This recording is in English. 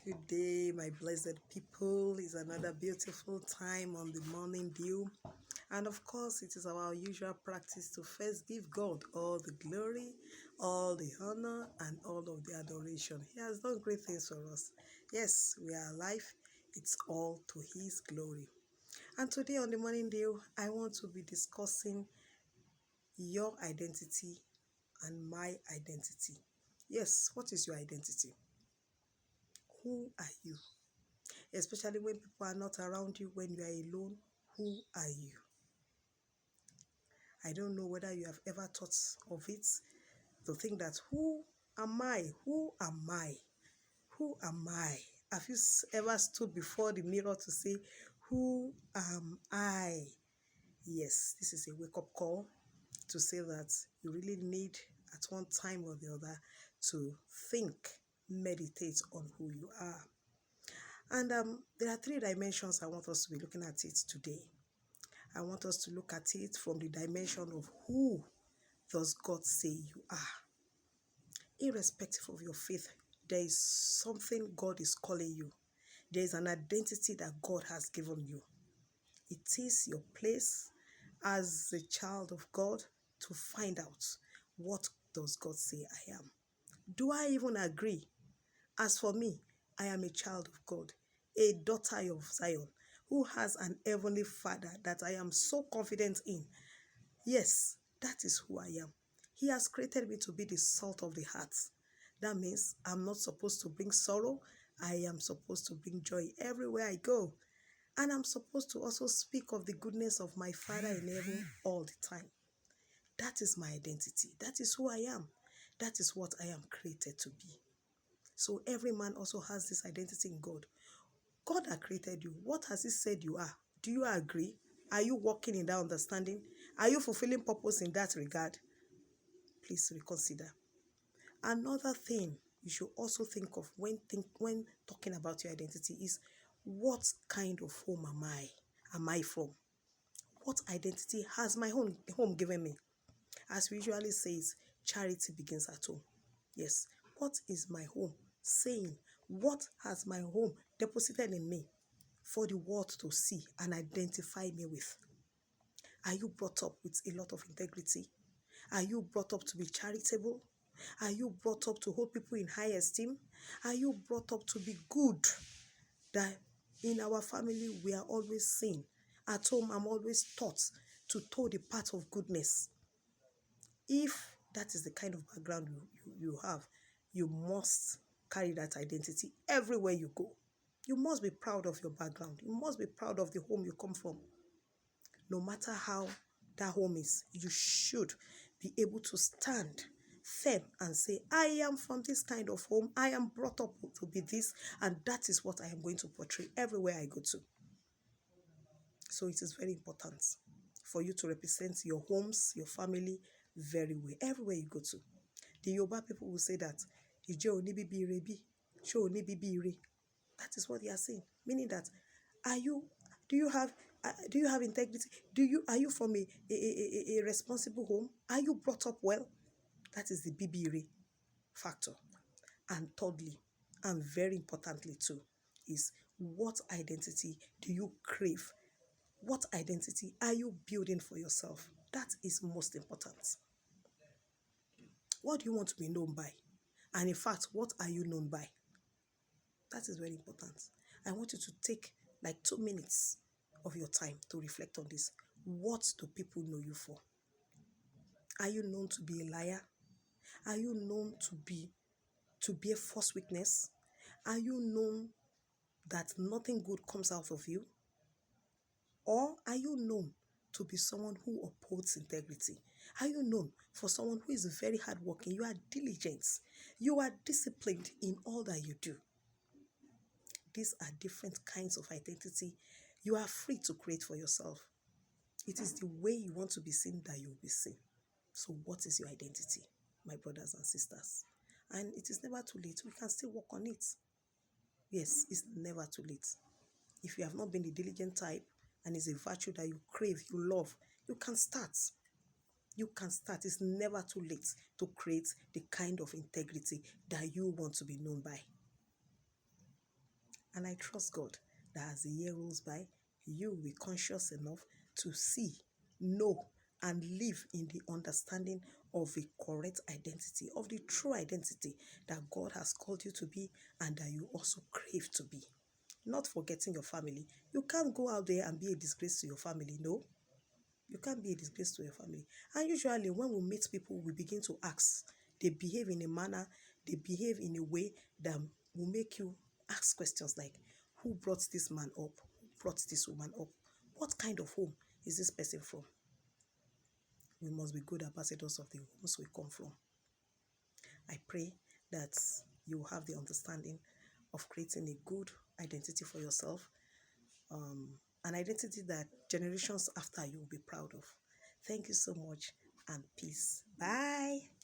Good day, my blessed people. It's another beautiful time on the morning dew. And of course, it is our usual practice to first give God all the glory, all the honor, and all of the adoration. He has done great things for us. Yes, we are alive. It's all to His glory. And today on the morning dew, I want to be discussing your identity and my identity. Yes, what is your identity? Who are you? Especially when people are not around you, when you are alone, who are you? I don't know whether you have ever thought of it, to think that who am I? Who am I? Who am I? Have you ever stood before the mirror to say, who am I? Yes, this is a wake-up call to say that you really need at one time or the other to think, meditate on who you are. And there are three dimensions I want us to be looking at it today. I want us to look at it from the dimension of who does God say you are. Irrespective of your faith, there is something God is calling you. There is an identity that God has given you. It is your place as a child of God to find out, what does God say I am? Do I even agree? As for me, I am a child of God, a daughter of Zion, who has an heavenly Father that I am so confident in. Yes, that is who I am. He has created me to be the salt of the heart. That means I'm not supposed to bring sorrow. I am supposed to bring joy everywhere I go. And I'm supposed to also speak of the goodness of my Father in heaven all the time. That is my identity. That is who I am. That is what I am created to be. So every man also has this identity in God. God has created you. What has He said you are? Do you agree? Are you walking in that understanding? Are you fulfilling purpose in that regard? Please reconsider. Another thing you should also think of when talking about your identity is, what kind of home am I from? What identity has my home given me? As we usually say, charity begins at home. Yes, what is my home saying? What has my home deposited in me for the world to see and identify me with? Are you brought up with a lot of integrity? Are you brought up to be charitable? Are you brought up to hold people in high esteem? Are you brought up to be good? That in our family we are always seen. At home I'm always taught to toe the path of goodness. If that is the kind of background you have, you must carry that identity everywhere you go. You must be proud of your background. You must be proud of the home you come from. No matter how that home is, you should be able to stand firm and say, I am from this kind of home. I am brought up to be this, and that is what I am going to portray everywhere I go to. So it is very important for you to represent your homes, your family very well, everywhere you go to. The Yoruba people will say that, that is what they are saying, meaning that, do you have integrity? Are you from a responsible home? Are you brought up well? That is the bibire factor. And thirdly, and very importantly too, is, what identity do you crave? What identity are you building for yourself? That is most important. What do you want to be known by? And in fact, what are you known by? That is very important. I want you to take like 2 minutes of your time to reflect on this. What do people know you for? Are you known to be a liar? Are you known to be a false witness? Are you known that nothing good comes out of you? Or are you known to be someone who upholds integrity? Are you known for someone who is very hardworking? You are diligent. You are disciplined in all that you do. These are different kinds of identity you are free to create for yourself. It is the way you want to be seen that you will be seen. So what is your identity, my brothers and sisters? And it is never too late. We can still work on it. Yes, it's never too late. If you have not been the diligent type, and it's a virtue that you crave, you love, you can start. You can start. It's never too late to create the kind of integrity that you want to be known by. And I trust God that as the year rolls by, you will be conscious enough to see, know, and live in the understanding of a correct identity, of the true identity that God has called you to be and that you also crave to be. Not forgetting your family. You can't go out there and be a disgrace to your family. No, you can't be a disgrace to your family. And usually when we meet people, we begin to ask. They behave in a manner, they behave in a way that will make you ask questions like, who brought this man up? Who brought this woman up? What kind of home is this person from? We must be good ambassadors of the homes we come from. I pray that you will have the understanding of creating a good identity for yourself, an identity that generations after you will be proud of. Thank you so much and peace. Bye.